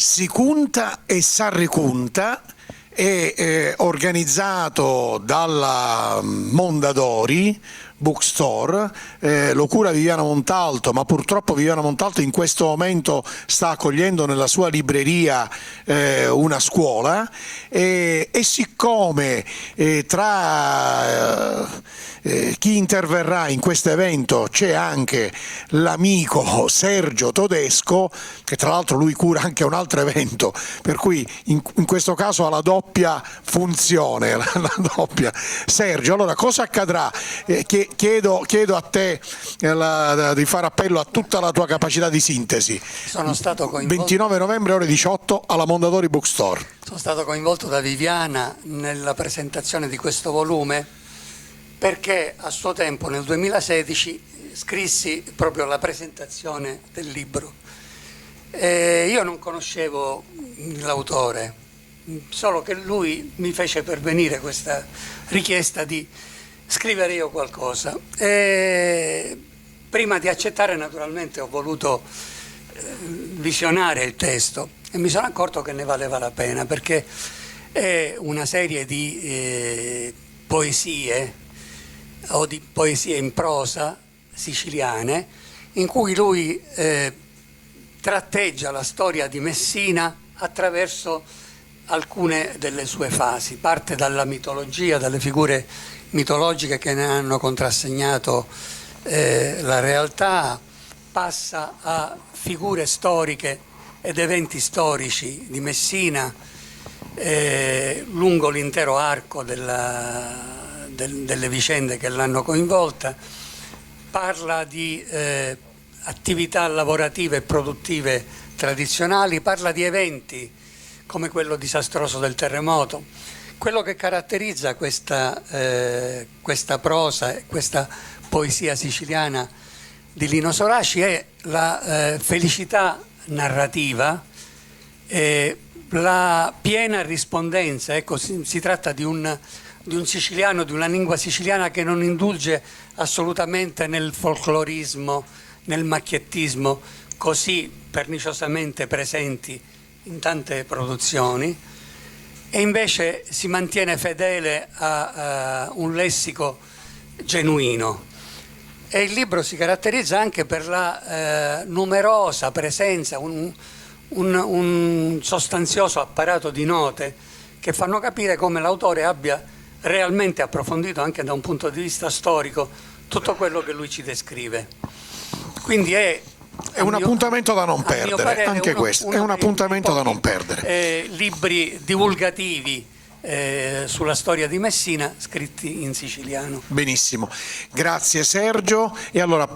Si cunta e s'arricunta, è organizzato dalla Mondadori Bookstore, lo cura Viviana Montalto, ma purtroppo Viviana Montalto in questo momento sta accogliendo nella sua libreria una scuola, e siccome tra chi interverrà in questo evento c'è anche l'amico Sergio Todesco, che tra l'altro lui cura anche un altro evento, per cui in questo caso ha la doppia funzione, la doppia. Sergio, allora cosa accadrà? Chiedo a te di fare appello a tutta la tua capacità di sintesi. Sono stato coinvolto. 29 novembre ore 18 alla Mondadori Bookstore. Sono stato coinvolto da Viviana nella presentazione di questo volume perché a suo tempo, nel 2016, scrissi proprio la presentazione del libro. Io non conoscevo l'autore, solo che lui mi fece pervenire questa richiesta di scrivere io qualcosa. Prima di accettare, naturalmente, ho voluto visionare il testo e mi sono accorto che ne valeva la pena, perché è una serie di poesie o di poesie in prosa siciliane in cui lui tratteggia la storia di Messina attraverso alcune delle sue fasi. Parte dalla mitologia, dalle figure mitologiche che ne hanno contrassegnato la realtà, passa a figure storiche ed eventi storici di Messina lungo l'intero arco delle vicende che l'hanno coinvolta, parla di attività lavorative e produttive tradizionali, parla di eventi come quello disastroso del terremoto. Quello che caratterizza questa prosa e questa poesia siciliana di Lino Soraci è la felicità narrativa, la piena rispondenza. Ecco, si tratta di un siciliano, di una lingua siciliana che non indulge assolutamente nel folclorismo, nel macchiettismo così perniciosamente presenti in tante produzioni, e invece si mantiene fedele a un lessico genuino. E il libro si caratterizza anche per la numerosa presenza, un sostanzioso apparato di note che fanno capire come l'autore abbia realmente approfondito, anche da un punto di vista storico, tutto quello che lui ci descrive. Quindi è un appuntamento da non perdere, parere, anche questo è un appuntamento da non perdere. Libri divulgativi sulla storia di Messina scritti in siciliano. Benissimo, grazie Sergio. E allora